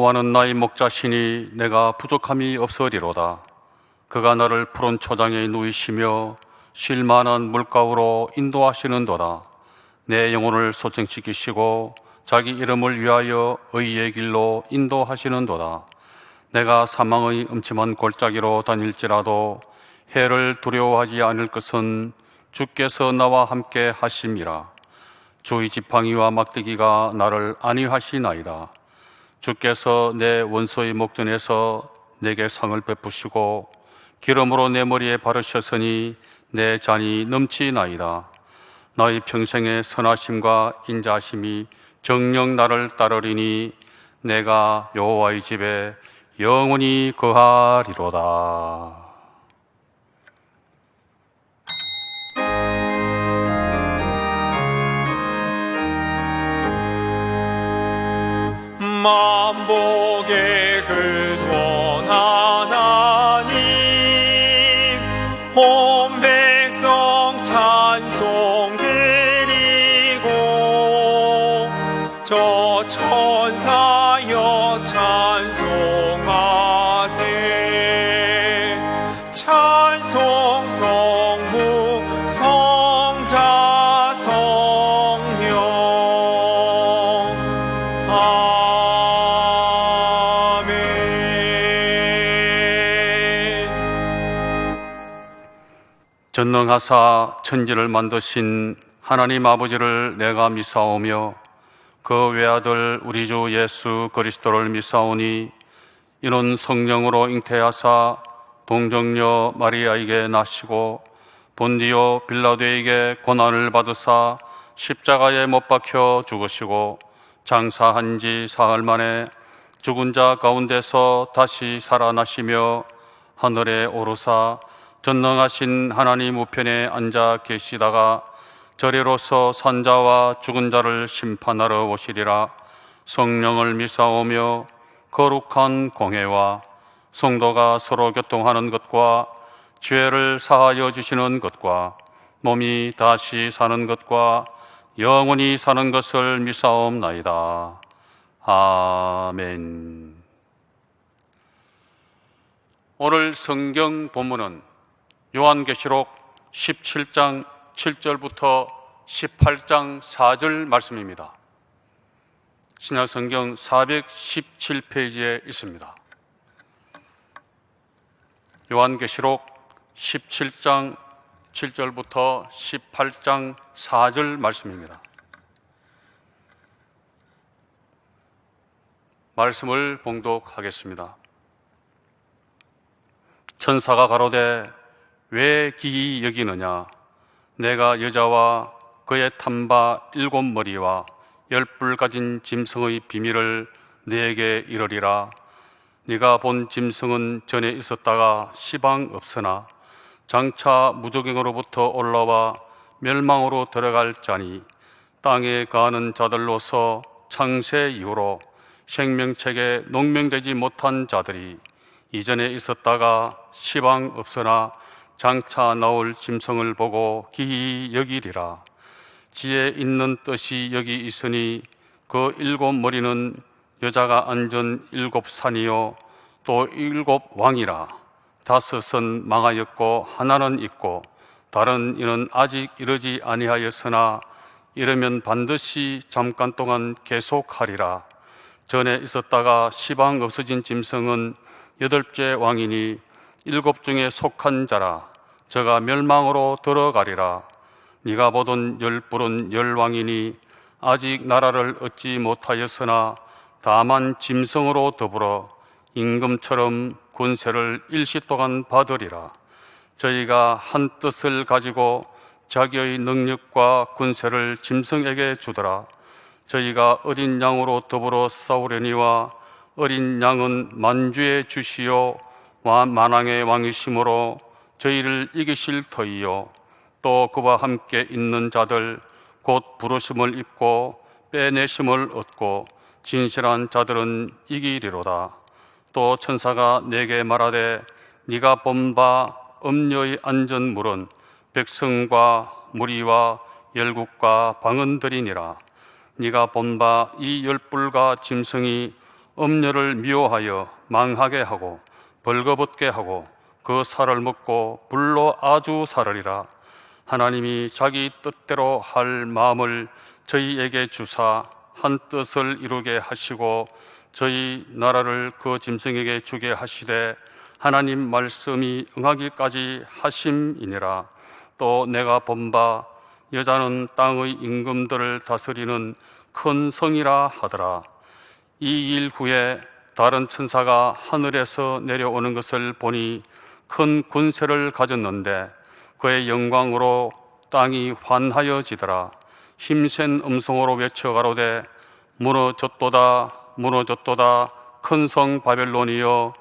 여호와는 나의 목자시니 내가 부족함이 없으리로다. 그가 나를 푸른 초장에 누이시며 쉴 만한 물가로 인도하시는도다. 내 영혼을 소생시키시고 자기 이름을 위하여 의의 길로 인도하시는도다. 내가 사망의 음침한 골짜기로 다닐지라도 해를 두려워하지 않을 것은 주께서 나와 함께 하심이라. 주의 지팡이와 막대기가 나를 안위하시나이다. 주께서 내 원수의 목전에서 내게 상을 베푸시고 기름으로 내 머리에 바르셨으니 내 잔이 넘치나이다. 나의 평생의 선하심과 인자하심이 정녕 나를 따르리니 내가 여호와의 집에 영원히 거하리로다. 만복의 근원 하나님, 온 백성 찬송 드리고 저 천사여 찬송하세. 찬송 성부 성자 성령 전능하사 천지를 만드신 하나님 아버지를 내가 믿사오며 그 외아들 우리 주 예수 그리스도를 믿사오니 이는 성령으로 잉태하사 동정녀 마리아에게 나시고 본디오 빌라도에게 고난을 받으사 십자가에 못 박혀 죽으시고 장사한 지 사흘 만에 죽은 자 가운데서 다시 살아나시며 하늘에 오르사 전능하신 하나님 우편에 앉아 계시다가 저리로서 산자와 죽은 자를 심판하러 오시리라. 성령을 믿사오며 거룩한 공회와 성도가 서로 교통하는 것과 죄를 사하여 주시는 것과 몸이 다시 사는 것과 영원히 사는 것을 믿사옵나이다. 아멘. 오늘 성경 본문은 요한계시록 17장 7절부터 18장 4절 말씀입니다. 신약성경 417페이지에 있습니다. 요한계시록 17장 7절부터 18장 4절 말씀입니다. 말씀을 봉독하겠습니다. 천사가 가로되 왜 기이 여기느냐? 내가 여자와 그의 탐바 7머리와 10뿔 가진 짐승의 비밀을 네게 이르리라. 네가 본 짐승은 전에 있었다가 시방 없으나 장차 무적행으로부터 올라와 멸망으로 들어갈 자니 땅에 거하는 자들로서 창세 이후로 생명책에 농명되지 못한 자들이 이전에 있었다가 시방 없으나 장차 나올 짐승을 보고 기이 여기리라. 지혜 있는 뜻이 여기 있으니 그 7머리는 여자가 앉은 7산이요 또 7왕이라. 5은 망하였고 하나는 있고 다른 이는 아직 이르지 아니하였으나 이르면 반드시 잠깐 동안 계속하리라. 전에 있었다가 시방 없어진 짐승은 8째 왕이니 7 중에 속한 자라. 저가 멸망으로 들어가리라. 네가 보던 10뿔은 10왕이니 아직 나라를 얻지 못하였으나 다만 짐승으로 더불어 임금처럼 군세를 일시 동안 받으리라. 저희가 한 뜻을 가지고 자기의 능력과 군세를 짐승에게 주더라. 저희가 어린 양으로 더불어 싸우려니와 어린 양은 만주의 주시요 만왕의 왕이심으로 저희를 이기실 터이요 또 그와 함께 있는 자들 곧 부르심을 입고 빼내심을 얻고 진실한 자들은 이기리로다. 또 천사가 내게 말하되 네가 본 바 음녀의 앉은 물은 백성과 무리와 열국과 방언들이니라. 네가 본 바 이 10뿔과 짐승이 음녀를 미워하여 망하게 하고 벌거벗게 하고 그 살을 먹고 불로 아주 살으리라. 하나님이 자기 뜻대로 할 마음을 저희에게 주사 한 뜻을 이루게 하시고 저희 나라를 그 짐승에게 주게 하시되 하나님 말씀이 응하기까지 하심이니라. 또 내가 본바 여자는 땅의 임금들을 다스리는 큰 성이라 하더라. 이 일 후에 다른 천사가 하늘에서 내려오는 것을 보니 큰 군세를 가졌는데 그의 영광으로 땅이 환하여지더라. 힘센 음성으로 외쳐 가로되 무너졌도다 무너졌도다 큰 성 바벨론이여,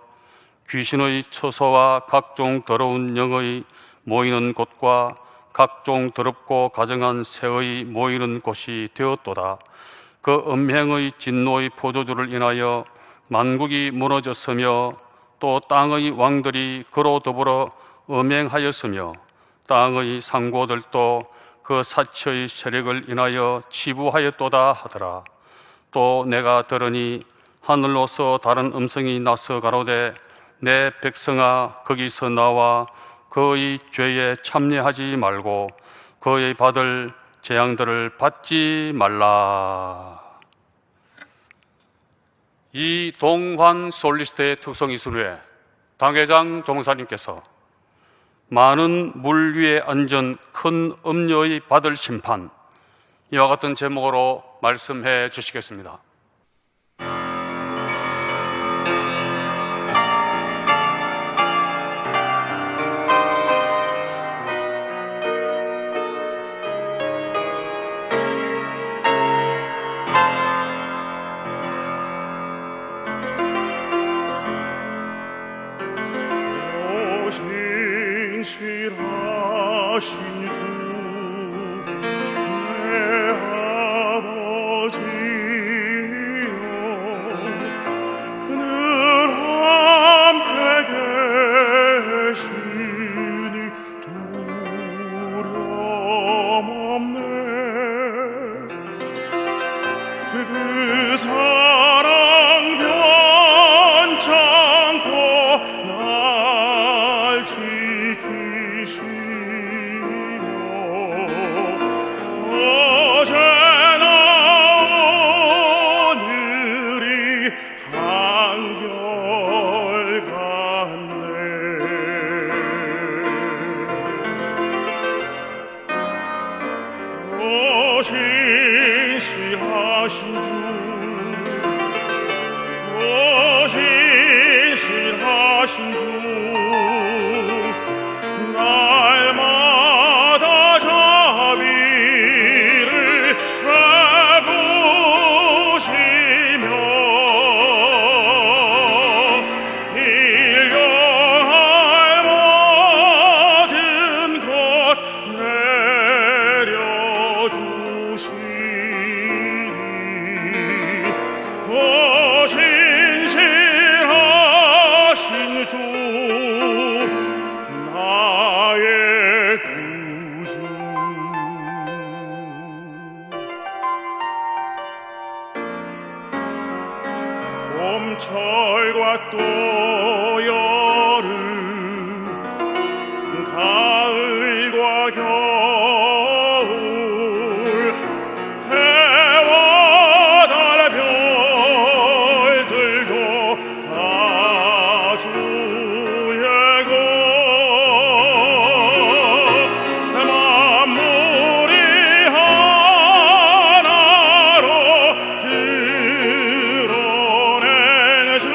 귀신의 처소와 각종 더러운 영의 모이는 곳과 각종 더럽고 가증한 새의 모이는 곳이 되었도다. 그 음행의 진노의 포도주를 인하여 만국이 무너졌으며 또 땅의 왕들이 그로 더불어 음행하였으며 땅의 상고들도 그 사치의 세력을 인하여 치부하였도다 하더라. 또 내가 들으니 하늘로서 다른 음성이 나서 가로되 내 백성아 거기서 나와 그의 죄에 참여하지 말고 그의 받을 재앙들을 받지 말라. 이 동환 솔리스트의 특성 이순 후에 당회장 종사님께서 많은 물 위에 앉은 큰 음녀의 받을 심판, 이와 같은 제목으로 말씀해 주시겠습니다. 신실하신 주 내 아버지여, 늘 함께 계시니 두려움 없네. 그 사랑 변찮고 날 지키시며 어제나 오늘이 한결같네. 신실하신 주, 신실하신 주, 날마다 자비를 베푸시며 일용할 모든 것 내려주시니 신실하신 주 나의 구주. 봄철과 또 여름, 가을과 겨울, 해와 달 별들도 다 주의 것. 만물이 하나로 드러낸 증거,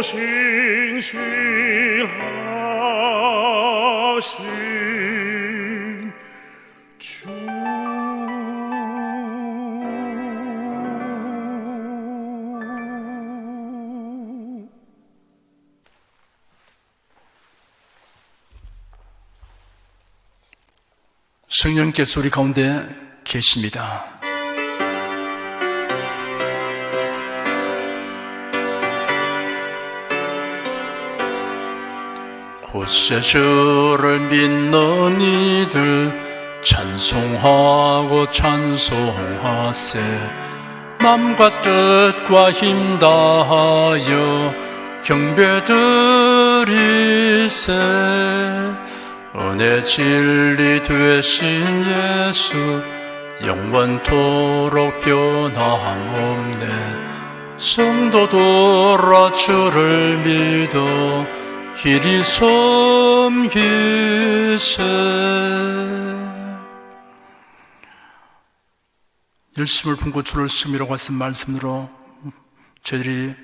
신실하신 주. 성령께서 우리 가운데 계십니다. 곳세 주를 믿는 이들 찬송하고 찬송하세. 맘과 뜻과 힘 다하여 경배드리세. 은혜 진리 되신 예수 영원토록 변함없네. 성도들아 주를 믿어 길이 섬기세. 열심을 품고 주를 섬기라고 하신 말씀으로 저희들이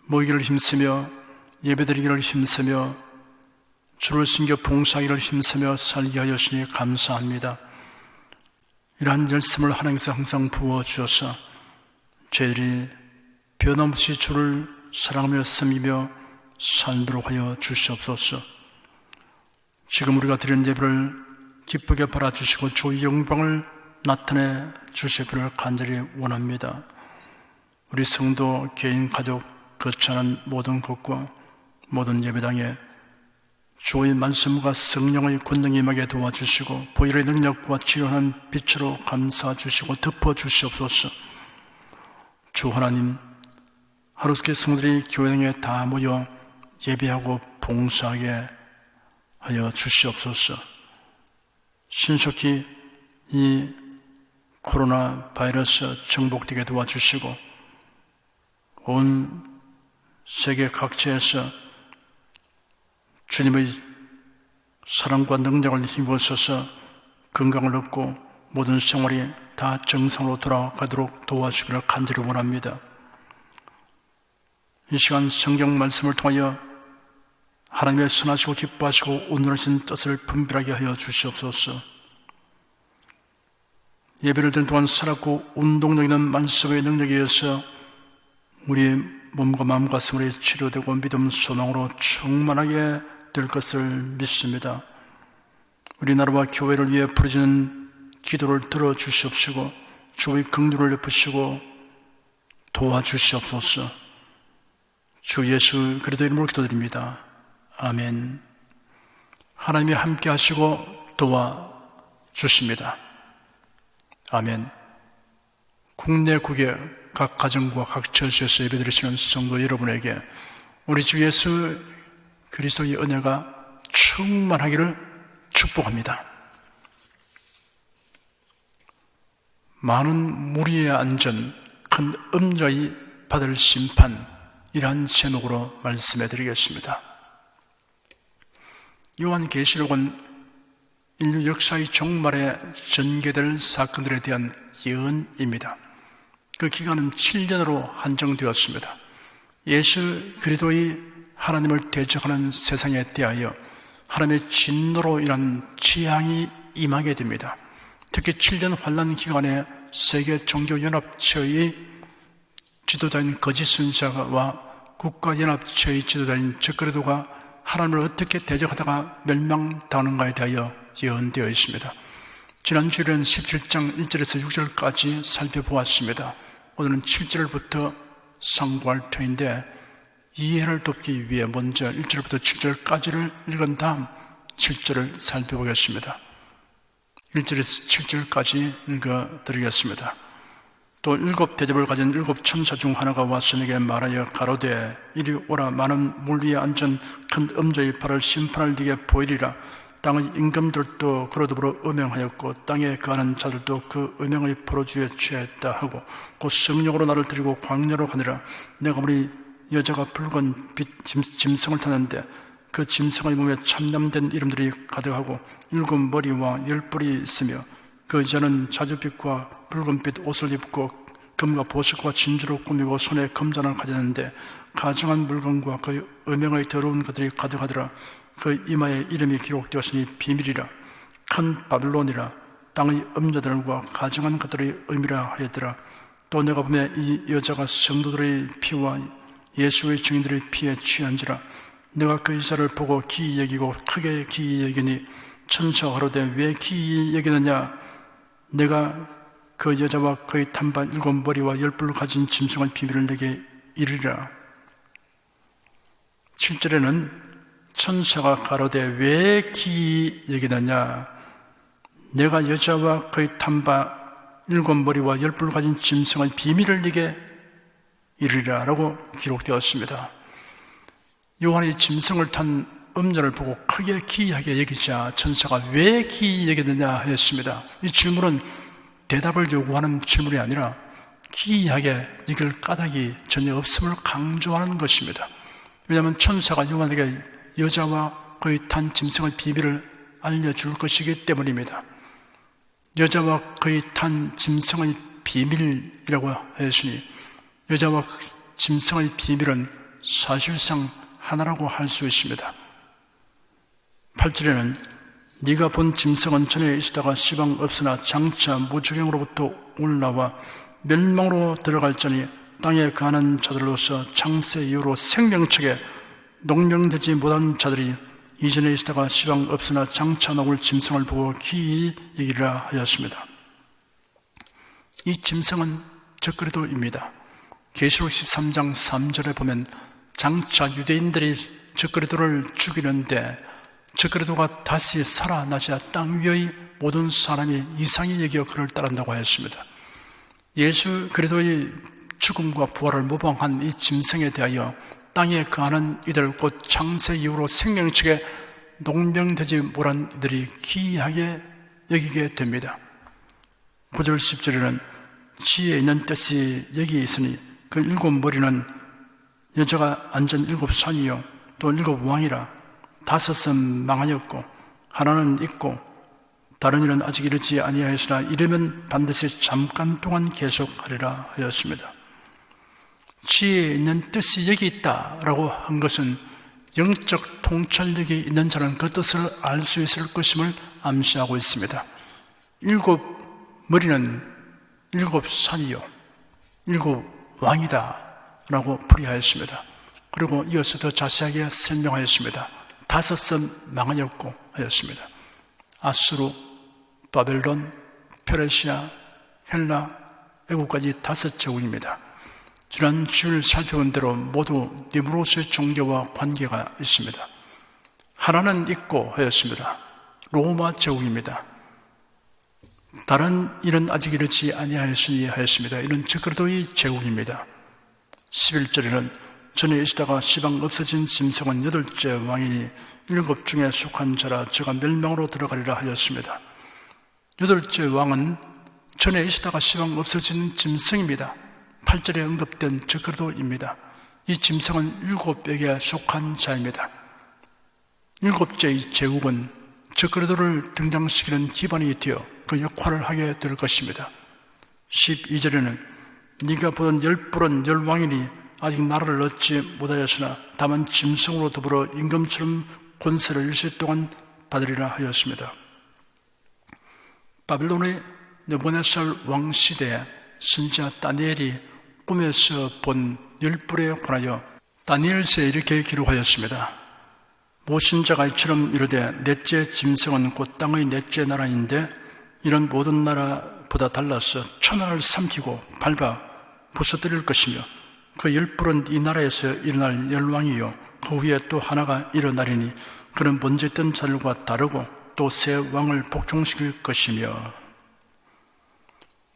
모이기를 힘쓰며 예배드리기를 힘쓰며 주를 섬겨 봉사하기를 힘쓰며 살게 하여 주시니 감사합니다. 이러한 열심을 하나님께서 항상 부어주셔서 저희들이 변함없이 주를 사랑하며 섬기며 살도록 하여 주시옵소서. 지금 우리가 드리는 예배를 기쁘게 바라주시고 주의 영광을 나타내 주시기를 간절히 원합니다. 우리 성도, 개인, 가족, 거처하는 모든 것과 모든 예배당에 주의 말씀과 성령의 권능이 임하게 도와주시고 보혈의 능력과 치료하는 빛으로 감싸주시고 덮어주시옵소서. 주 하나님, 하루속에 성도들이 교회당에 다 모여 예배하고 봉사하게 하여 주시옵소서. 신속히 이 코로나 바이러스 정복되게 도와주시고 온 세계 각지에서 주님의 사랑과 능력을 힘입어서 건강을 얻고 모든 생활이 다 정상으로 돌아가도록 도와주기를 간절히 원합니다. 이 시간 성경 말씀을 통하여 하나님의 선하시고 기뻐하시고 온전하신 뜻을 분별하게 하여 주시옵소서. 예배를 드린 동안 살았고 운동력 있는 말씀의 능력에 의해서 우리 몸과 마음과 가슴이 치료되고 믿음 소망으로 충만하게 될 것을 믿습니다. 우리나라와 교회를 위해 부르짖는 기도를 들어주시옵시고 주의 긍휼을 베푸시고 도와주시옵소서. 주 예수 그리스도 이름으로 기도드립니다. 아멘. 하나님이 함께 하시고 도와주십니다. 아멘. 국내 국외 각 가정과 각 처소에서 예배드리시는 성도 여러분에게 우리 주 예수 그리스도의 은혜가 충만하기를 축복합니다. 많은 무리의 안전, 큰 음녀의 받을 심판, 이러한 제목으로 말씀해 드리겠습니다. 요한계시록은 인류 역사의 종말에 전개될 사건들에 대한 예언입니다. 그 기간은 7년으로 한정되었습니다. 예수 그리스도의 하나님을 대적하는 세상에 대하여 하나님의 진노로 인한 재앙이 임하게 됩니다. 특히 7년 환란 기간에 세계 종교연합체의 지도자인 거짓 선지자와 국가연합체의 지도자인 적그리스도가 하나님을 어떻게 대적하다가 멸망당하는가에 대하여 예언되어 있습니다. 지난 주일은 17장 1절에서 6절까지 살펴보았습니다. 오늘은 7절부터 상고할 터인데 이해를 돕기 위해 먼저 1절부터 7절까지를 읽은 다음 7절을 살펴보겠습니다. 1절에서 7절까지 읽어드리겠습니다. 또 7 대접을 가진 7 천사 중 하나가 와서 내게 말하여 가로되 이리 오라. 많은 물 위에 앉은 큰 음저의 발을 심판할 네게 보이리라. 땅의 임금들도 그로 더불어 음행하였고 땅에 거하는 자들도 그 음행의 포로주에 취했다 하고 곧 성령으로 나를 데리고 광야로 가니라. 내가 우리 여자가 붉은 빛 짐승을 타는데 그 짐승의 몸에 참남된 이름들이 가득하고 7 머리와 10뿔이 있으며 그 여자는 자주빛과 붉은빛 옷을 입고 금과 보석과 진주로 꾸미고 손에 금잔을 가졌는데 가증한 물건과 그 음행의 더러운 것들이 가득하더라. 그 이마에 이름이 기록되었으니 비밀이라. 큰 바빌론이라. 땅의 음녀들과 가증한 것들의 의미라 하였더라. 또 내가 보면 이 여자가 성도들의 피와 예수의 증인들의 피에 취한지라. 내가 그 여자를 보고 기이 여기고 크게 기이 여기니 천사가 가로되 왜 기이 여기느냐. 내가 그 여자와 그의 탄반 7머리와 10뿔을 가진 짐승의 비밀을 내게 이르리라. 7절에는 천사가 가로되 왜 기이 여기느냐. 내가 여자와 그의 탄반 7머리와 10뿔을 가진 짐승의 비밀을 내게 이르리라 라고 기록되었습니다. 요한이 짐승을 탄 음녀를 보고 크게 기이하게 여기자 천사가 왜 기이 여기느냐 하였습니다. 이 질문은 대답을 요구하는 질문이 아니라 기이하게 여길 까닭이 전혀 없음을 강조하는 것입니다. 왜냐하면 천사가 요한에게 여자와 그의 탄 짐승의 비밀을 알려줄 것이기 때문입니다. 여자와 그의 탄 짐승의 비밀이라고 하였으니 여자와 짐승의 비밀은 사실상 하나라고 할 수 있습니다. 8절에는 네가 본 짐승은 전에 있다가 시방 없으나 장차 무주경으로부터 올라와 멸망으로 들어갈지니 땅에 거하는 자들로서 창세 이후로 생명책에 농명되지 못한 자들이 이전에 있다가 시방 없으나 장차 나올 짐승을 보고 기이 여기리라 하였습니다. 이 짐승은 적그리도입니다. 계시록 13장 3절에 보면 장차 유대인들이 적그리도를 죽이는데 적그리도가 다시 살아나자 땅 위의 모든 사람이 이상히 여겨 그를 따른다고 하였습니다. 예수 그리스도의 죽음과 부활을 모방한 이 짐승에 대하여 땅에 거하는 이들 곧 창세 이후로 생명책에 농명되지 못한 이들이 기이하게 여기게 됩니다. 9절 10절에는 지혜 있는 뜻이 여기 있으니 그 7머리는 여자가 앉은 7산이요 또 7왕이라. 5은 망하였고 하나는 있고 다른 일은 아직 이르지 아니하였으나 이르면 반드시 잠깐 동안 계속하리라 하였습니다. 지혜에 있는 뜻이 여기 있다라고 한 것은 영적 통찰력이 있는 자는 그 뜻을 알 수 있을 것임을 암시하고 있습니다. 7머리는 7산이요 7왕이다 라고 풀이하였습니다. 그리고 이어서 더 자세하게 설명하였습니다. 5은 망하였고 하였습니다. 아수르, 바벨론, 페르시아, 헬라, 애국까지 5제국입니다. 지난 주일 살펴본 대로 모두 니무롯의 종교와 관계가 있습니다. 하나는 있고 하였습니다. 로마 제국입니다. 다른 일은 아직 이르지 아니하였으니 하였습니다. 이는 적그리도의 제국입니다. 11절에는 전에 있다가 시방 없어진 짐승은 8째 왕이니 7 중에 속한 자라 저가 멸망으로 들어가리라 하였습니다. 8째 왕은 전에 있다가 시방 없어진 짐승입니다. 8절에 언급된 적그리도입니다. 이 짐승은 7에게 속한 자입니다. 7째의 제국은 적그리도를 등장시키는 기반이 되어 그 역할을 하게 될 것입니다. 12절에는 네가 보던 10뿔은 10왕이니 아직 나라를 얻지 못하였으나 다만 짐승으로 더불어 임금처럼 권세를 일시 동안 받으리라 하였습니다. 바빌론의 느부갓네살 왕 시대에 선지자 다니엘이 꿈에서 본 10뿔에 관하여 다니엘서에 이렇게 기록하였습니다. 모신자가 이처럼 이르되 넷째 짐승은 곧 땅의 넷째 나라인데 이런 모든 나라보다 달라서 천하를 삼키고 밟아 부서뜨릴 것이며 그 10뿔은 이 나라에서 일어날 열왕이요 그 후에 또 하나가 일어나리니 그는 먼저 있던 자들과 다르고 또 새 왕을 복종시킬 것이며.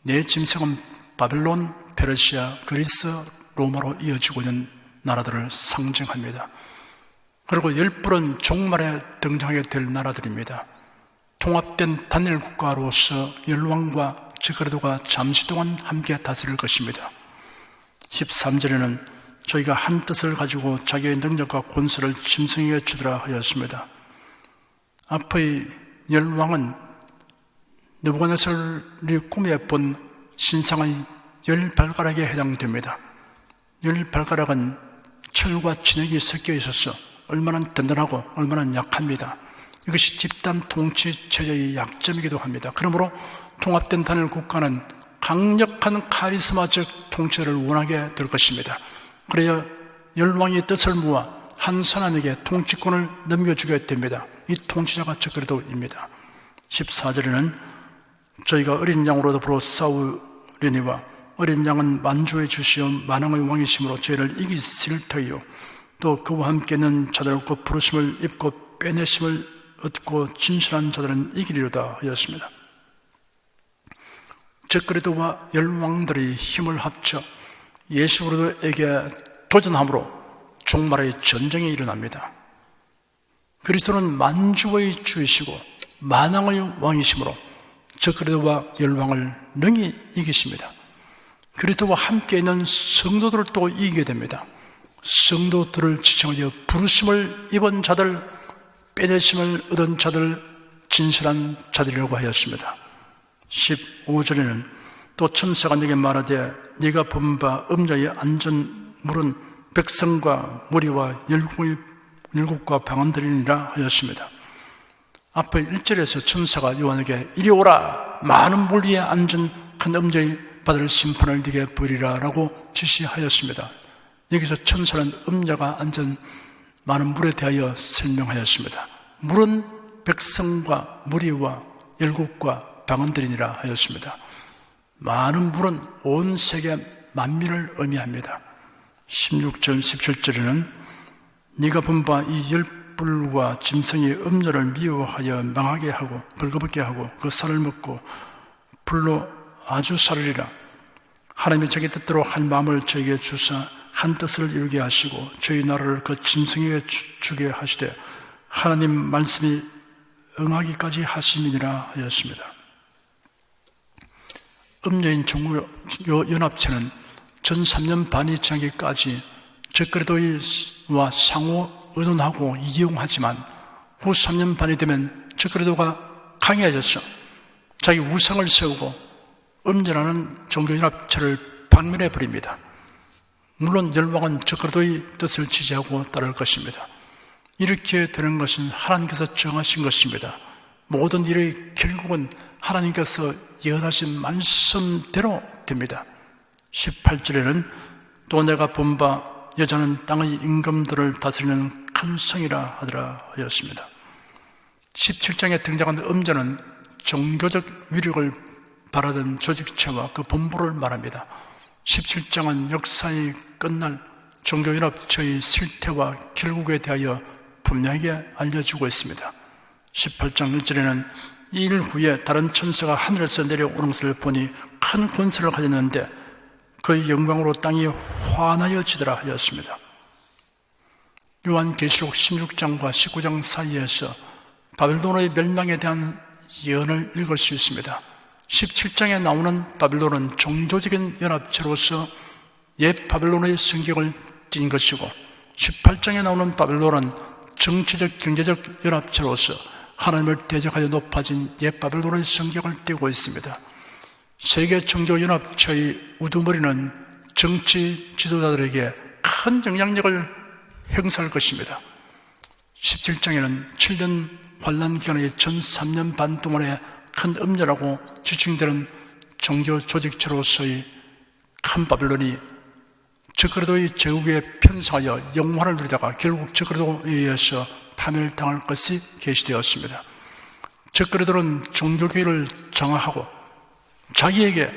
네 짐승은 바벨론, 페르시아, 그리스, 로마로 이어지고 있는 나라들을 상징합니다. 그리고 10뿔은 종말에 등장하게 될 나라들입니다. 통합된 단일 국가로서 열왕과 적그리도가 잠시 동안 함께 다스릴 것입니다. 13절에는 저희가 한 뜻을 가지고 자기의 능력과 권세를 짐승에게 주더라 하였습니다. 앞의 열왕은 느부갓네살이 꿈에 본 신상의 10발가락에 해당됩니다. 10발가락은 철과 진흙이 섞여 있어서 얼마나 든든하고 얼마나 약합니다. 이것이 집단 통치 체제의 약점이기도 합니다. 그러므로 통합된 단일 국가는 강력한 카리스마적 통치를 원하게 될 것입니다. 그래야 열왕의 뜻을 모아 한 사람에게 통치권을 넘겨주게 됩니다. 이 통치자가 적그리도입니다. 14절에는 저희가 어린 양으로 더불어 싸우려니와 어린 양은 만주의 주시오 만왕의 왕이심으로 저희를 이기실 터이요 또 그와 함께는 자들 그 부르심을 입고 빼내심을 얻고 진실한 자들은 이기리로다 하였습니다. 적그리도와 열왕들의 힘을 합쳐 예수 그리스도에게 도전함으로 종말의 전쟁이 일어납니다. 그리스도는 만주의 주이시고 만왕의 왕이시므로 적그리도와 열왕을 능히 이기십니다. 그리스도와 함께 있는 성도들을 또 이기게 됩니다. 성도들을 지칭하여 부르심을 입은 자들, 빼내심을 얻은 자들, 진실한 자들이라고 하였습니다. 15절에는 또 천사가 내게 말하되 네가 본 바 음녀의 안전물은 백성과 무리와 열국과 방언들이니라 하였습니다. 앞에 1절에서 천사가 요한에게 이리 오라 많은 물 위에 앉은 큰 음녀의 받을 심판을 네게 보이리라 라고 지시하였습니다. 여기서 천사는 음녀가 앉은 많은 물에 대하여 설명하였습니다. 물은 백성과 무리와 열국과 방언들이니라 하였습니다. 많은 물은 온 세계 만민을 의미합니다. 16절 17절에는 네가 본 바 이 열불과 짐승이 음녀를 미워하여 망하게 하고 벌거벗게 하고 그 살을 먹고 불로 아주 사르리라. 하나님이 자기 뜻대로 할 마음을 저에게 주사 한 뜻을 이루게 하시고 저희 나라를 그 짐승에게 주게 하시되 하나님 말씀이 응하기까지 하심이니라 하였습니다. 음녀인 종교연합체는 전 3년 반이 지나기까지 적그리도와 상호 의논하고 이용하지만 후 3년 반이 되면 적그리도가 강해져서 자기 우상을 세우고 음녀라는 종교연합체를 박멸해버립니다. 물론 열왕은 적그리도의 뜻을 지지하고 따를 것입니다. 이렇게 되는 것은 하나님께서 정하신 것입니다. 모든 일의 결국은 하나님께서 예언하신 말씀대로 됩니다. 18절에는 또 내가 본 바 여자는 땅의 임금들을 다스리는 큰 성이라 하더라 하였습니다. 17장에 등장한 음자는 종교적 위력을 바라던 조직체와 그 본부를 말합니다. 17장은 역사의 끝날 종교연합체의 실태와 결국에 대하여 분명하게 알려주고 있습니다. 18장 1절에는 이 일 후에 다른 천사가 하늘에서 내려오는 것을 보니 큰 권세를 가졌는데 그의 영광으로 땅이 환하여지더라 하였습니다. 요한계시록 16장과 19장 사이에서 바벨론의 멸망에 대한 예언을 읽을 수 있습니다. 17장에 나오는 바벨론은 종교적인 연합체로서 옛 바벨론의 성격을 띈 것이고 18장에 나오는 바벨론은 정치적 경제적 연합체로서 하나님을 대적하여 높아진 옛 바벨론의 성격을 띠고 있습니다. 세계 종교연합체의 우두머리는 정치 지도자들에게 큰 영향력을 행사할 것입니다. 17장에는 7년 환란 기간의 전 3년 반 동안에 큰 음녀라고 지칭되는 종교 조직체로서의 큰 바벨론이 적그리도의 제국에 편성하여 영화를 누리다가 결국 적그리도에 의해서 파멸당할 것이 계시되었습니다. 적그리도는 종교계를 장악하고 자기에게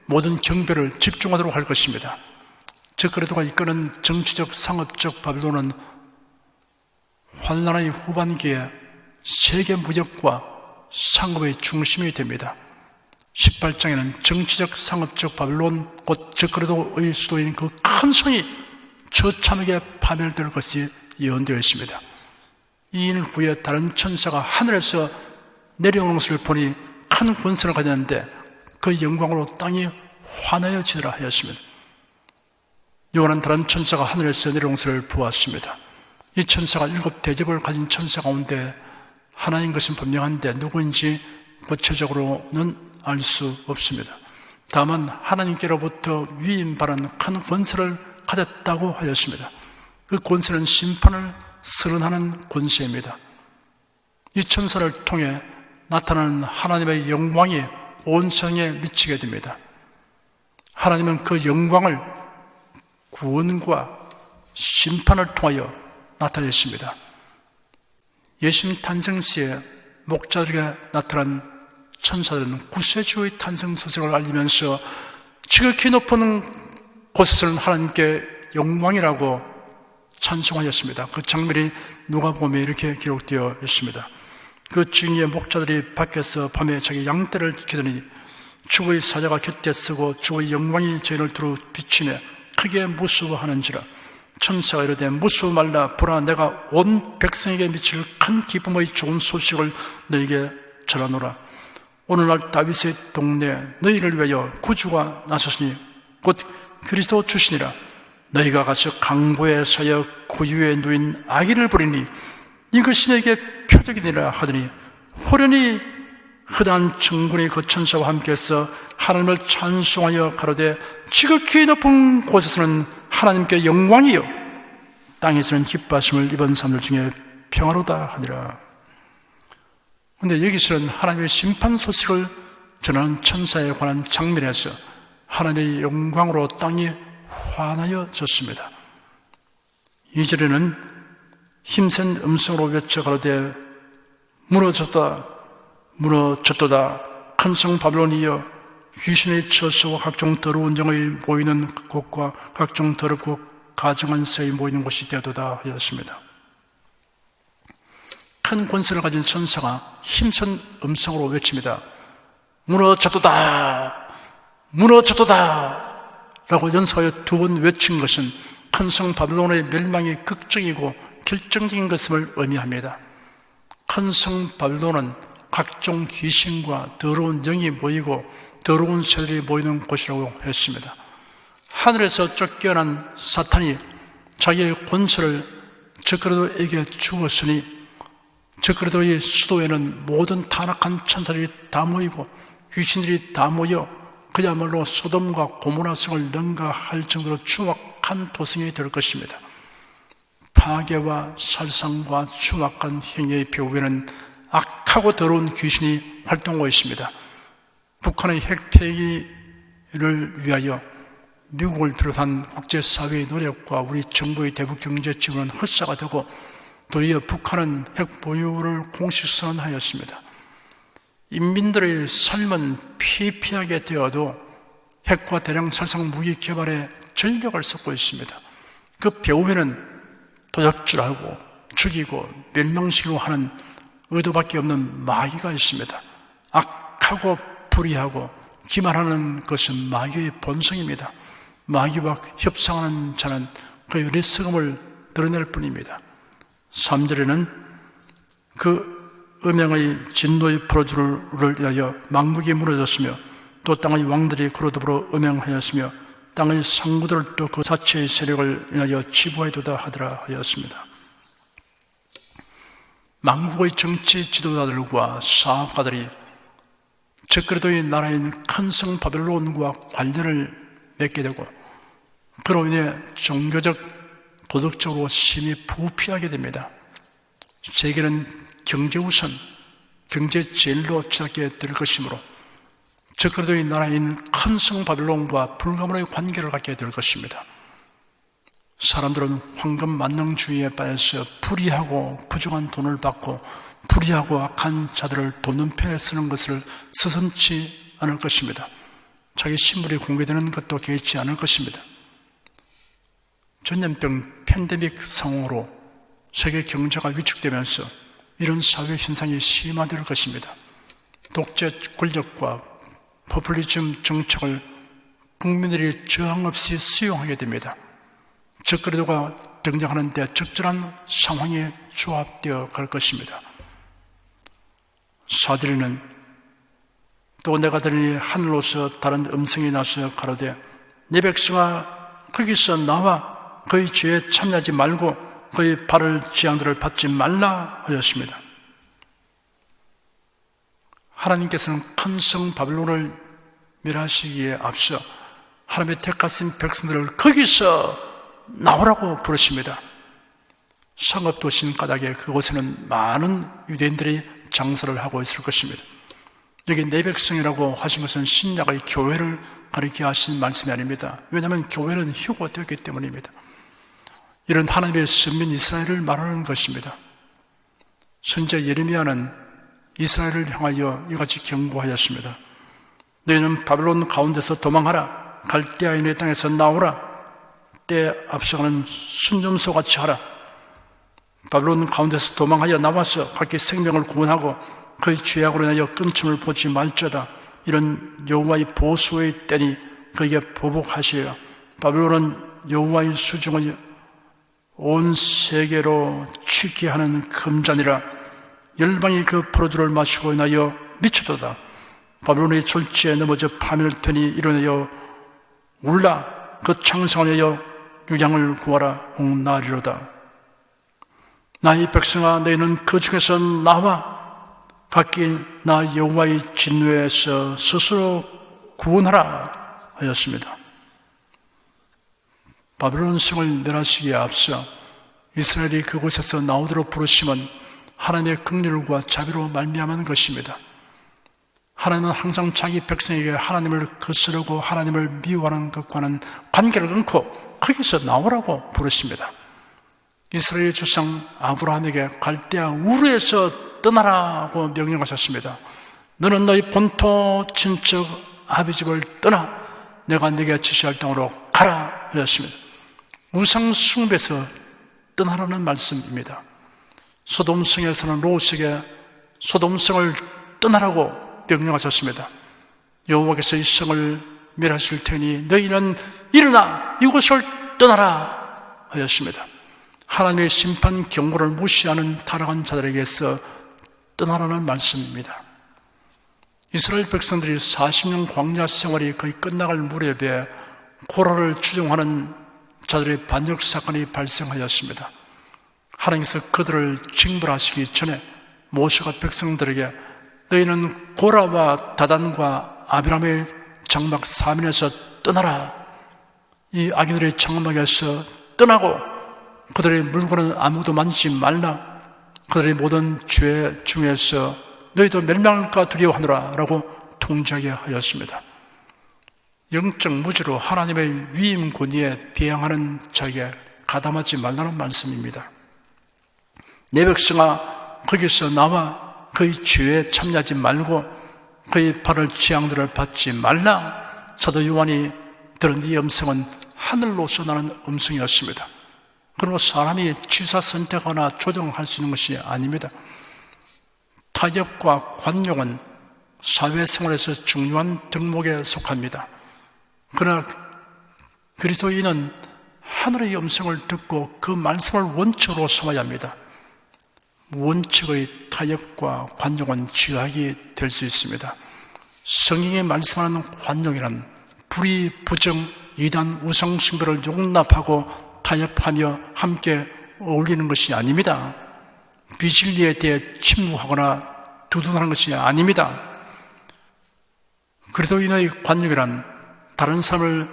모든 경배를 집중하도록 할 것입니다. 적그리도가 이끄는 정치적 상업적 바벨론은 환란의 후반기에 세계 무역과 상업의 중심이 됩니다. 18장에는 정치적 상업적 바벨론 곧 적그리도의 수도인 그 큰 성이 처참하게 파멸될 것이 예언되어 있습니다. 이 일 후에 다른 천사가 하늘에서 내려오는 것을 보니 큰 권세를 가졌는데 그 영광으로 땅이 환하여지더라 하였습니다. 요한은 다른 천사가 하늘에서 내려오는 것을 보았습니다. 이 천사가 7 대접을 가진 천사 가운데 하나인 것은 분명한데 누구인지 구체적으로는 알 수 없습니다. 다만 하나님께로부터 위임받은 큰 권세를 가졌다고 하였습니다. 그 권세는 심판을 선언하는 권세입니다. 이 천사를 통해 나타나는 하나님의 영광이 온 세상에 미치게 됩니다. 하나님은 그 영광을 구원과 심판을 통하여 나타내십니다. 예수님 탄생 시에 목자들에게 나타난 천사들은 구세주의 탄생 소식을 알리면서 지극히 높은 곳에서는 하나님께 영광이라고 찬송하였습니다. 그 장면이 누가복음에 이렇게 기록되어 있습니다. 그 증인의 목자들이 밖에서 밤에 자기 양떼를 지키더니 주의 사자가 곁에 서고 주의 영광이 저희를 두루 비치네 크게 무서워하는지라. 천사가 이르되 무서워 말라. 보라, 내가 온 백성에게 미칠 큰 기쁨의 좋은 소식을 너에게 전하노라. 오늘날 다윗의 동네에 너희를 위하여 구주가 나섰으니 곧 그리스도 주시니라. 너희가 가서 강보에 서여 구유에 누인 아기를 부리니 이것이 너에게 표적이니라 하더니 호련히 흐단 정군이 그 천사와 함께해서 하나님을 찬송하여 가로되 지극히 높은 곳에서는 하나님께 영광이요 땅에서는 기뻐하심을 입은 사람들 중에 평화로다 하니라. 그런데 여기서는 하나님의 심판 소식을 전하는 천사에 관한 장면에서 하나님의 영광으로 땅이 환하여졌습니다. 2절에는 힘센 음성으로 외쳐 가로되 무너졌다 무너졌도다. 큰 성 바빌론이여 귀신의 처소와 각종 더러운 정의 모이는 곳과 각종 더럽고 가증한 새의 모이는 곳이 되어도다 하였습니다. 큰 권세를 가진 천사가 힘센 음성으로 외칩니다. 무너졌도다 무너졌도다 라고 연속하여 두 번 외친 것은 큰 성 바빌론의 멸망이 극적이고 결정적인 것임을 의미합니다. 큰 성 바빌론은 각종 귀신과 더러운 영이 모이고 더러운 새들이 모이는 곳이라고 했습니다. 하늘에서 쫓겨난 사탄이 자기의 권세를 적그리스도에게 주었으니 적그리스도의 수도에는 모든 타락한 천사들이 다 모이고 귀신들이 다 모여 그야말로 소돔과 고모라 성을 능가할 정도로 추악한 도성이 될 것입니다. 파괴와 살상과 추악한 행위의 배후에는 악하고 더러운 귀신이 활동하고 있습니다. 북한의 핵폐기를 위하여 미국을 비롯한 국제사회의 노력과 우리 정부의 대북 경제 지원은 헛사가 되고 도리어 북한은 핵 보유를 공식 선언하였습니다. 인민들의 삶은 피폐하게 되어도 핵과 대량 살상 무기 개발에 전력을 쏟고 있습니다. 그 배후에는 도적질하고 죽이고 멸망시키려고 하는 의도밖에 없는 마귀가 있습니다. 악하고 불의하고 기만하는 것은 마귀의 본성입니다. 마귀와 협상하는 자는 그의 리스금을 드러낼 뿐입니다. 3절에는 그 음행의 진노의 포로주를 위하여 망국이 무너졌으며 또 땅의 왕들이 그로 더불어 음행하였으며 땅의 상구들도 그 자체의 세력을 위하여 치부하여도다 하더라 하였습니다. 망국의 정치 지도자들과 사업가들이 적그리스도의 나라인 큰 성 바벨론과 관련을 맺게 되고 그로 인해 종교적, 도덕적으로 심히 부패하게 됩니다. 세계는 경제 우선, 경제 제일로 치닫게 될 것이므로 적그리스도의 나라인 큰 성 바벨론과 불가문의 관계를 갖게 될 것입니다. 사람들은 황금 만능주의에 빠져서 불의하고 부정한 돈을 받고 불의하고 악한 자들을 돕는 편에 쓰는 것을 서슴지 않을 것입니다. 자기 신분이 공개되는 것도 개의치 않을 것입니다. 전염병 팬데믹 상황으로 세계 경제가 위축되면서 이런 사회 현상이 심화될 것입니다. 독재 권력과 포퓰리즘 정책을 국민들이 저항 없이 수용하게 됩니다. 적그리스도가 등장하는 데 적절한 상황에 조합되어 갈 것입니다. 4절에는 또 내가 들으니 하늘로서 다른 음성이 나서 가로되 네 백성아 거기서 나와 그의 죄에 참여하지 말고 그의 발을 지향들을 받지 말라 하였습니다. 하나님께서는 큰 성 바빌론을 멸하시기에 앞서 하나님의 택하신 백성들을 거기서 나오라고 부르십니다. 상업도시인 까닭에 그곳에는 많은 유대인들이 장사를 하고 있을 것입니다. 여기 내 백성이라고 하신 것은 신약의 교회를 가리켜 하신 말씀이 아닙니다. 왜냐하면 교회는 휴고되었기 때문입니다. 이런 하나님의 선민 이스라엘을 말하는 것입니다. 선지자 예레미야는 이스라엘을 향하여 이같이 경고하였습니다. 너희는 바벨론 가운데서 도망하라. 갈대아인의 땅에서 나오라. 때에 앞서가는 순점소같이 하라. 바벨론 가운데서 도망하여 나와서 각기 생명을 구원하고 그의 죄악으로 인하여 끊침을 보지 말지어다. 이런 여호와의 보수의 때니 그에게 보복하시라. 바벨론은 여호와의 수중을 온 세계로 취케 하는 금잔이라. 열방이 그 포도주를 마시고 인하여 미쳐도다. 바벨론의 졸지에 넘어져 파멸 테니 이르내어 울라. 그 창성을 위하여 유량을 구하라. 홍나리로다. 나의 백성아, 너희는 그 중에서 나와 각기 나 여호와의 진노에서 스스로 구원하라 하였습니다. 바벨론 성을 멸하시기에 앞서 이스라엘이 그곳에서 나오도록 부르심은 하나님의 긍휼과 자비로 말미암은 것입니다. 하나님은 항상 자기 백성에게 하나님을 거스르고 하나님을 미워하는 것과는 관계를 끊고 거기서 나오라고 부르십니다. 이스라엘의 조상 아브라함에게 갈대아 우르에서 떠나라고 명령하셨습니다. 너는 너희 본토 친척 아비 집을 떠나 내가 네게 지시할 땅으로 가라 하였습니다. 우상 숭배에서 떠나라는 말씀입니다. 소돔성에서는 롯에게 소돔성을 떠나라고 명령하셨습니다. 여호와께서 이 성을 멸하실 테니 너희는 일어나 이곳을 떠나라 하였습니다. 하나님의 심판 경고를 무시하는 타락한 자들에게서 떠나라는 말씀입니다. 이스라엘 백성들이 40년 광야 생활이 거의 끝나갈 무렵에 고라를 추종하는 자들의 반역 사건이 발생하였습니다. 하나님께서 그들을 징벌하시기 전에 모세가 백성들에게 너희는 고라와 다단과 아비람의 장막 사면에서 떠나라. 이 악인들의 장막에서 떠나고 그들의 물건은 아무도 만지지 말라. 그들의 모든 죄 중에서 너희도 멸망할까 두려워하노라 라고 통지하게 하였습니다. 영적 무지로 하나님의 위임 권위에 비행하는 자에게 가담하지 말라는 말씀입니다. 내 백성아, 거기서 나와 그의 죄에 참여하지 말고 그의 바를 재앙들을 받지 말라. 사도 요한이 들은 이 음성은 하늘로서 나는 음성이었습니다. 그리고 사람이 취사 선택하거나 조정할 수 있는 것이 아닙니다. 타협과 관용은 사회생활에서 중요한 덕목에 속합니다. 그러나 그리스도인은 하늘의 음성을 듣고 그 말씀을 원칙으로 삼아야 합니다. 원칙의 타협과 관용은 죄악이 될 수 있습니다. 성경에 말씀하는 관용이란 불의, 부정, 이단, 우상숭배를 용납하고 타협하며 함께 어울리는 것이 아닙니다. 비진리에 대해 침묵하거나 두둔하는 것이 아닙니다. 그리스도인의 관용이란 다른 사람을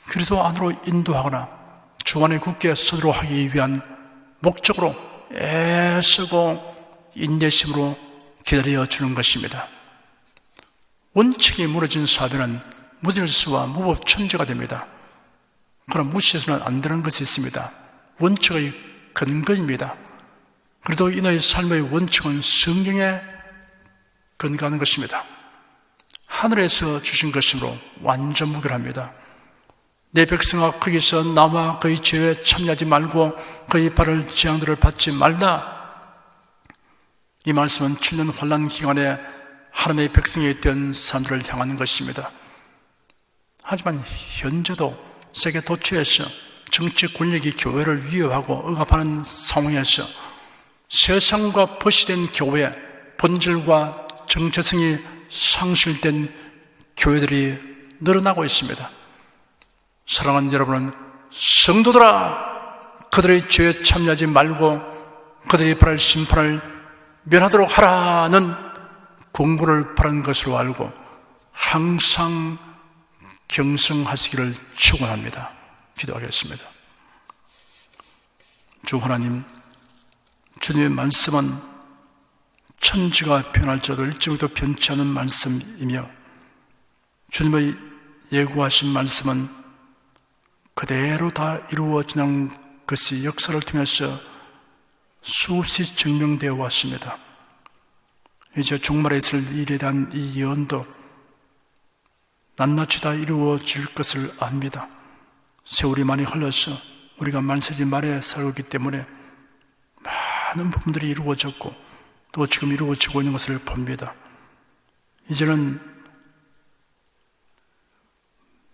그리스도 안으로 인도하거나 주 안에 굳게 서도록 하기 위한 목적으로 애쓰고 인내심으로 기다려주는 것입니다. 원칙이 무너진 사회는 무질서와 무법천지가 됩니다. 그러나 무시해서는 안 되는 것이 있습니다. 원칙의 근거입니다. 그래도 인의 삶의 원칙은 성경에 근거하는 것입니다. 하늘에서 주신 것이므로 완전 무결합니다. 내 백성아, 거기서 나와 그의 죄에 참여하지 말고 그의 바를 재앙들을 받지 말라. 이 말씀은 7년 환난 기간에 하나님의 백성이 있던 사람들을 향하는 것입니다. 하지만 현재도 세계 도처에서 정치 권력이 교회를 위협하고 억압하는 상황에서 세상과 벗이된 교회, 본질과 정체성이 상실된 교회들이 늘어나고 있습니다. 사랑하는 여러분은 성도들아, 그들의 죄에 참여하지 말고 그들이 바랄 심판을 면하도록 하라는 공고를 바른 것으로 알고 항상 경성하시기를 축원합니다. 기도하겠습니다. 주 하나님, 주님의 말씀은 천지가 변할지라도 일찍부터 변치 않은 말씀이며 주님의 예고하신 말씀은 그대로 다 이루어지는 것이 역사를 통해서 수없이 증명되어 왔습니다. 이제 종말에 있을 일에 대한 이 예언도 낱낱이 다 이루어질 것을 압니다. 세월이 많이 흘러서 우리가 만세지 말에 살고 있기 때문에 많은 부분들이 이루어졌고 또 지금 이루어지고 있는 것을 봅니다. 이제는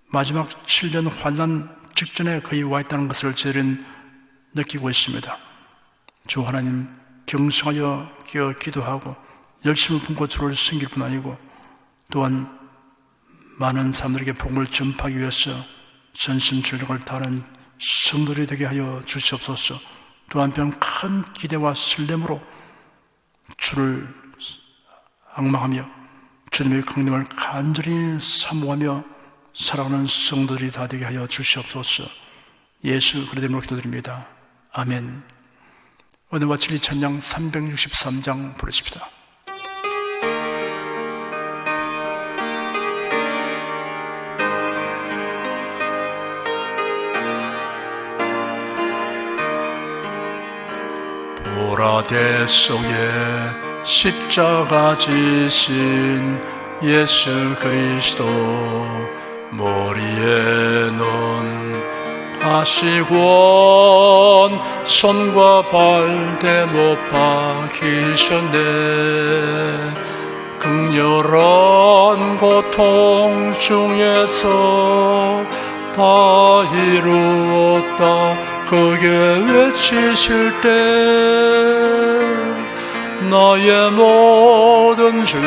마지막 7년 환난 직전에 거의 와 있다는 것을 저희는 느끼고 있습니다. 주 하나님, 경성하여 기어 기도하고 열심히 품고 주를 섬길 뿐 아니고 또한 많은 사람들에게 복음을 전파하기 위해서 전심전력을 다하는 성도들이 되게 하여 주시옵소서. 또 한편 큰 기대와 설렘으로 주를 앙망하며 주님의 강림을 간절히 사모하며 살아가는 성도들이 다 되게 하여 주시옵소서. 예수 그리스도의 이름으로 기도드립니다. 아멘. 오늘 마칠 이 찬양 363장 부르십시다. 보라대 속에 십자가 지신 예수 그리스도 머리에는 가시권 손과 발대 못 박히셨네. 극렬한 고통 중에서 다 이루었다 크게 외치실 때 나의 모든 죄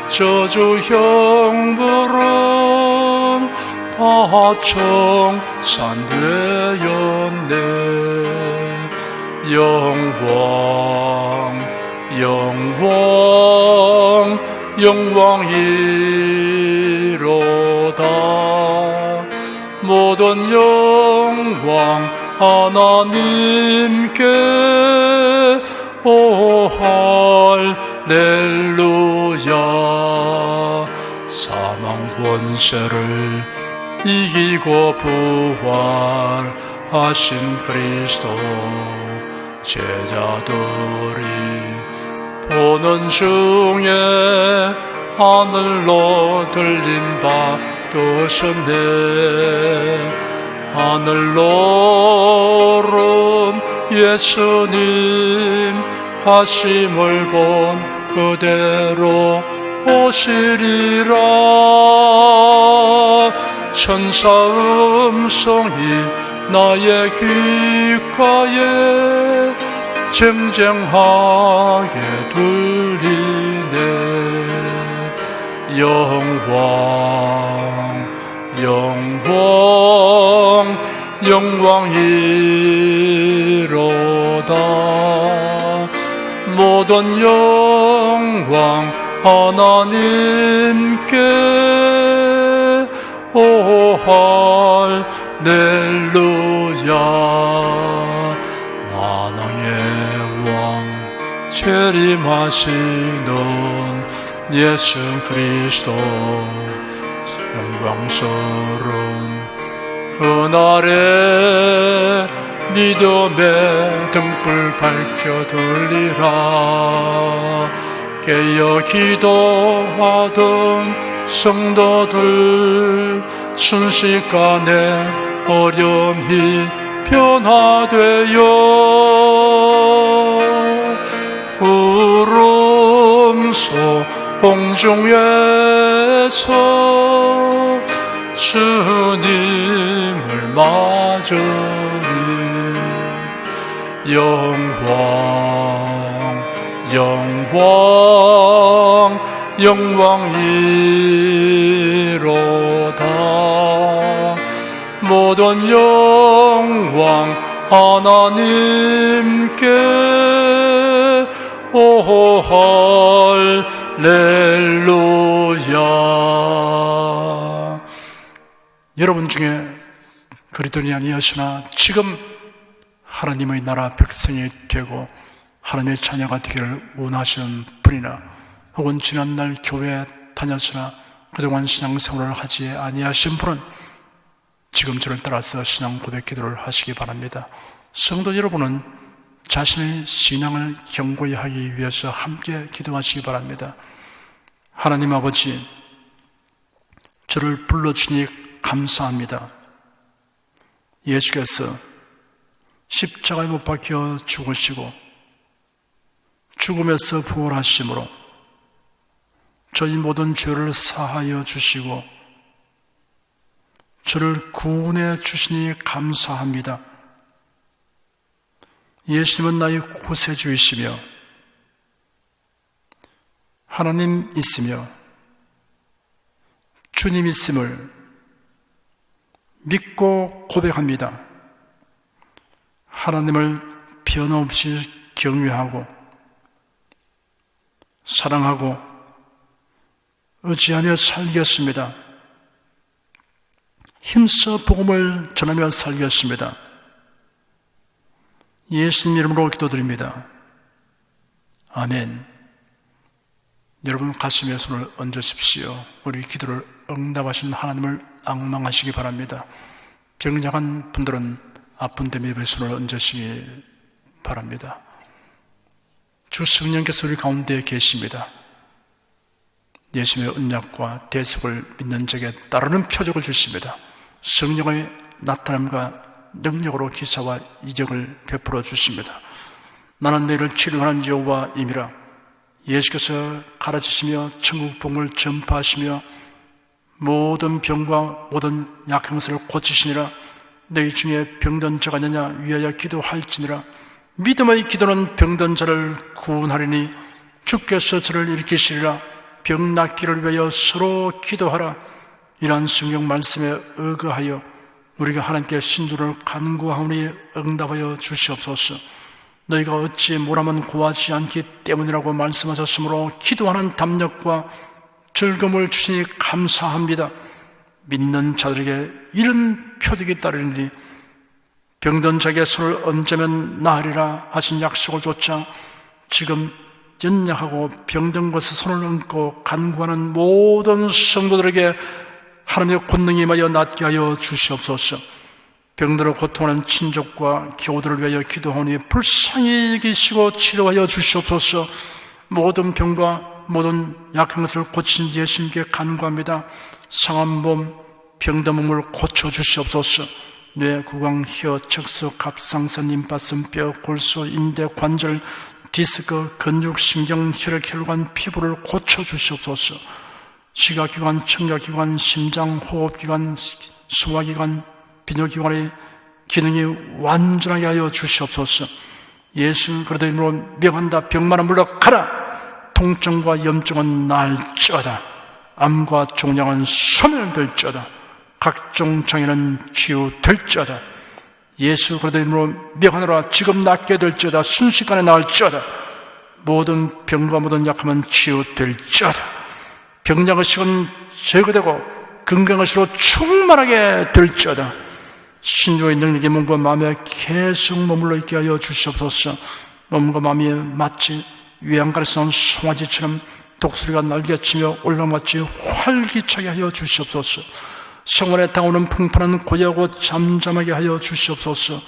저주 형벌은 다 청산되었네. 영광이로다. 모든 영광 하나님께. 오 할렐루야. 사망 권세를 이기고 부활하신 그리스도 제자들이 보는 중에 하늘로 들림 받으셨네. 하늘로는 예수님 가심을 본 그대로 오시리라. 천사 음성이 나의 귓가에 쟁쟁하게 들리네. 영광이로다. 모든 영광 하나님께. 오 할렐루야. 만왕의 왕 재림하시는 예수 그리스도 영광스러운 그날에 믿음의 등불 밝혀 들리라. 깨어 기도하던 성도들 순식간에 어려움이 변화되어 구름 속 공중에서 주님을 맞으니 영광이로다. 모든 영광 하나님께. 오 할렐루야. 여러분 중에 그리스도인이 아니었으나 지금 하나님의 나라 백성이 되고 하나님의 자녀가 되기를 원하시는 분이나 혹은 지난날 교회에 다녔으나 그동안 신앙생활을 하지 아니하신 분은 지금 저를 따라서 신앙 고백 기도를 하시기 바랍니다. 성도 여러분은 자신의 신앙을 견고히 하기 위해서 함께 기도하시기 바랍니다. 하나님 아버지, 저를 불러주니 감사합니다. 예수께서 십자가에 못 박혀 죽으시고 죽음에서 부활하심으로 저희 모든 죄를 사하여 주시고 저를 구원해 주시니 감사합니다. 예수님은 나의 구세주이시며 하나님 있으며 주님 있음을 믿고 고백합니다. 하나님을 변함없이 경외하고 사랑하고 의지하며 살겠습니다. 힘써 복음을 전하며 살겠습니다. 예수님 이름으로 기도드립니다. 아멘. 여러분 가슴에 손을 얹으십시오. 우리 기도를 응답하신 하나님을 앙망하시기 바랍니다. 병약한 분들은 아픈 데 옆에 손을 얹으시기 바랍니다. 주 성령께서 우리 가운데 계십니다. 예수님의 언약과 대속을 믿는 자에게 따르는 표적을 주십니다. 성령의 나타남과 능력으로 기사와 이적을 베풀어 주십니다. 나는 너희를 치료하는 여호와임이라. 예수께서 가르치시며 천국 복음을 전파하시며 모든 병과 모든 약한 것을 고치시니라. 너희 중에 병든 자가 있느냐 위하여 기도할지니라. 믿음의 기도는 병든 자를 구원하리니 주께서 저를 일으키시리라. 병 낫기를 위하여 서로 기도하라. 이러한 성경 말씀에 의거하여 우리가 하나님께 신주를 간구하오니 응답하여 주시옵소서. 너희가 어찌 뭐라면 구하지 않기 때문이라고 말씀하셨으므로 기도하는 담력과 즐거움을 주시니 감사합니다. 믿는 자들에게 이런 표적이 따르니 병든 자에게 손을 얹으면 나으리라 하신 약속을 좇아 지금 연약하고 병든 것에 손을 얹고 간구하는 모든 성도들에게 하나님의 권능이 임하여 낫게 하여 주시옵소서. 병들어 고통하는 친족과 교우들을 위하여 기도하오니 불쌍히 여기시고 치료하여 주시옵소서. 모든 병과 모든 약한 것을 고친 예수님께 간구합니다. 상한 몸, 병든 몸을 고쳐주시옵소서. 뇌, 구강, 혀, 척수, 갑상선, 임파선, 뼈, 골수, 인대, 관절, 디스크, 근육, 신경, 혈액, 혈관, 피부를 고쳐주시옵소서. 시각기관, 청각기관, 심장, 호흡기관, 소화기관, 비뇨기관의 기능이 완전하게 하여 주시옵소서. 예수 그리스도 이름으로 명한다. 병만은 물러가라. 통증과 염증은 날지어다. 암과 종양은 소멸될지어다. 각종 장애는 치유될지어다. 예수 그리스도 이름으로 명하노라. 지금 낫게 될지어다. 순식간에 나을지어다. 모든 병과 모든 약함은 치유될지어다. 병약의식은 제거되고 건강의식으로 충만하게 될지어다. 신조의 능력이 몸과 마음에 계속 머물러 있게 하여 주시옵소서. 몸과 마음이 마치 외양간에서 나온 송아지처럼 독수리가 날개치며 올라마치 활기차게 하여 주시옵소서. 성원에 당오는 풍파는 고요하고 잠잠하게 하여 주시옵소서.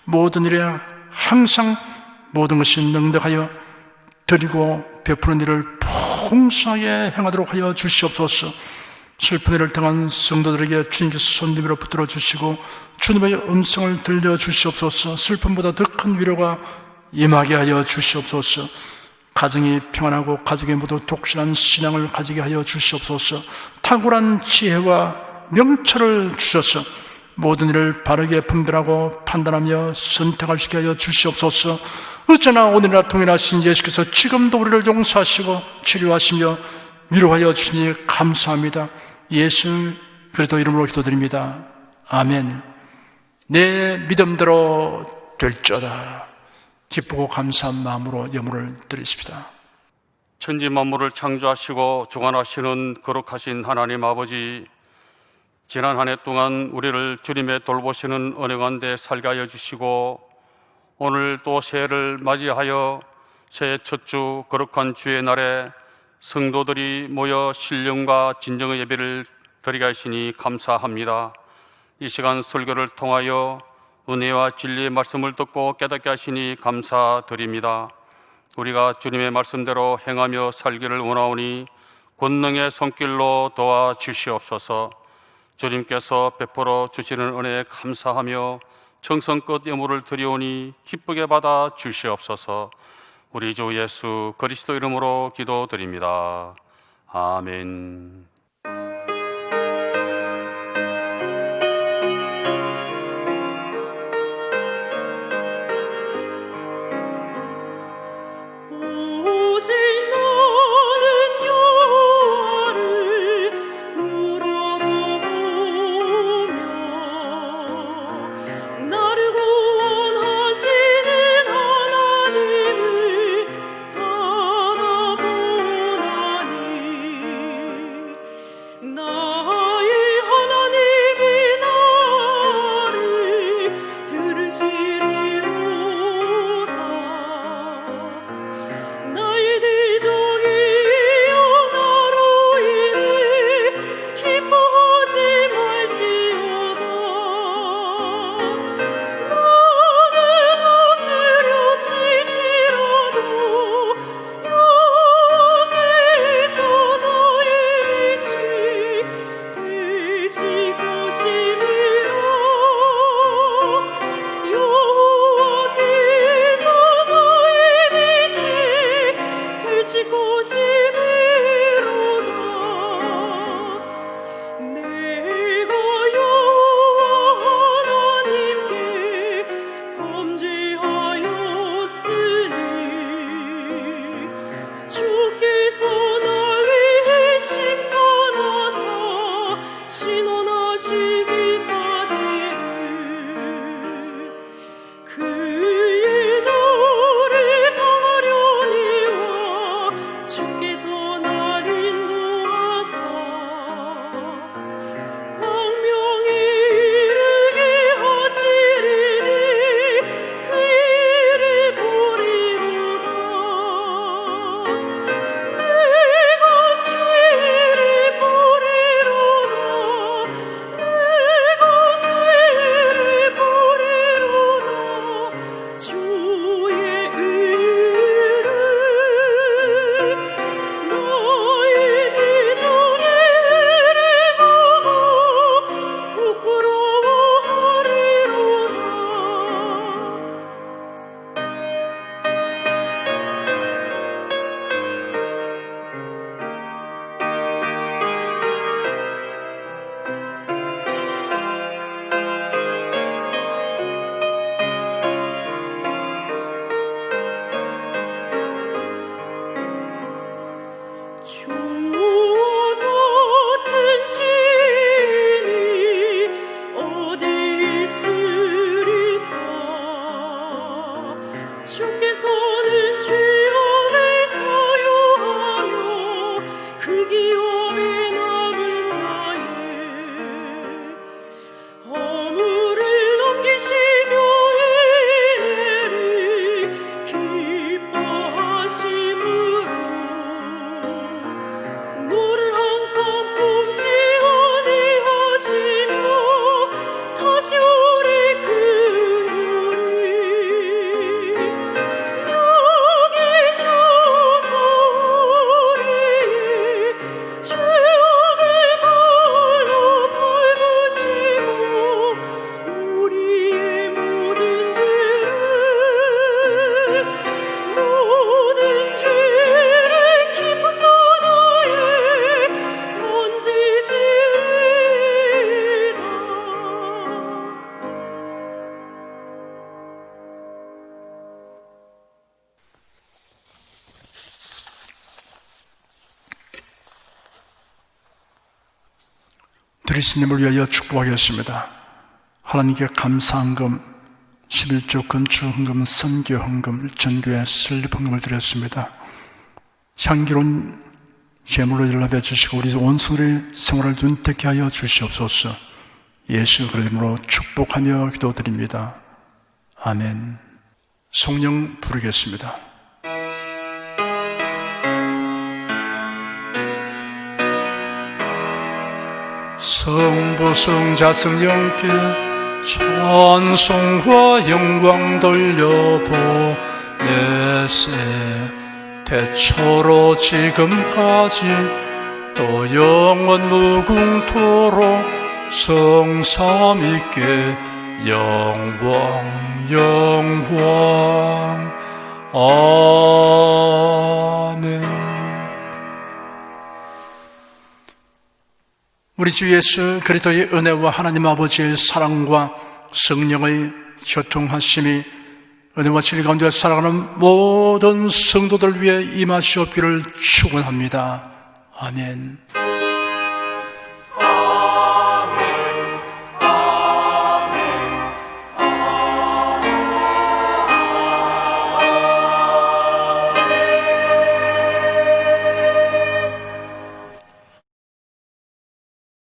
모든 일에 항상 모든 것이 능력하여 드리고 베푸는 일을 풍성하게 행하도록 하여 주시옵소서. 슬픈 일을 당한 성도들에게 주님께서 손님으로 붙들어 주시고 주님의 음성을 들려 주시옵소서. 슬픔보다 더 큰 위로가 임하게 하여 주시옵소서. 가정이 평안하고 가족이 모두 독실한 신앙을 가지게 하여 주시옵소서. 탁월한 지혜와 명철을 주셔서 모든 일을 바르게 분별하고 판단하며 선택할 수 있게 하여 주시옵소서. 어쩌나 오늘이나 동일하신 예수께서 지금도 우리를 용서하시고 치료하시며 위로하여 주시니 감사합니다. 예수 그리스도 이름으로 기도드립니다. 아멘. 내 믿음대로 될지어다. 기쁘고 감사한 마음으로 예물을 드리십시다. 천지 만물을 창조하시고 주관하시는 거룩하신 하나님 아버지, 지난 한 해 동안 우리를 주님의 돌보시는 은혜 가운데 살게 하여 주시고, 오늘 또 새해를 맞이하여 새해 첫 주 거룩한 주의 날에 성도들이 모여 신령과 진정의 예배를 드리게 하시니 감사합니다. 이 시간 설교를 통하여 은혜와 진리의 말씀을 듣고 깨닫게 하시니 감사드립니다. 우리가 주님의 말씀대로 행하며 살기를 원하오니 권능의 손길로 도와주시옵소서. 주님께서 베풀어 주시는 은혜에 감사하며 정성껏 예물을 드리오니 기쁘게 받아 주시옵소서. 우리 주 예수 그리스도 이름으로 기도드립니다. 아멘. 그리스님을 위하여 축복하겠습니다. 하나님께 감사헌금, 11조 건축헌금, 선교헌금, 전교회 설립헌금을 드렸습니다. 향기로운 제물로 연락해 주시고 우리 온순히 생활을 윤택케 하여 주시옵소서. 예수 그리스도로 축복하며 기도드립니다. 아멘. 성령 부르겠습니다. 성부 성자 성령께 찬송과 영광 돌려보내세. 대초로 지금까지 또 영원 무궁토록 성삼위께 영광 영광. 아멘. 우리 주 예수 그리스도의 은혜와 하나님 아버지의 사랑과 성령의 교통하심이 은혜와 진리 가운데 살아가는 모든 성도들 위해 임하시옵기를 축원합니다. 아멘.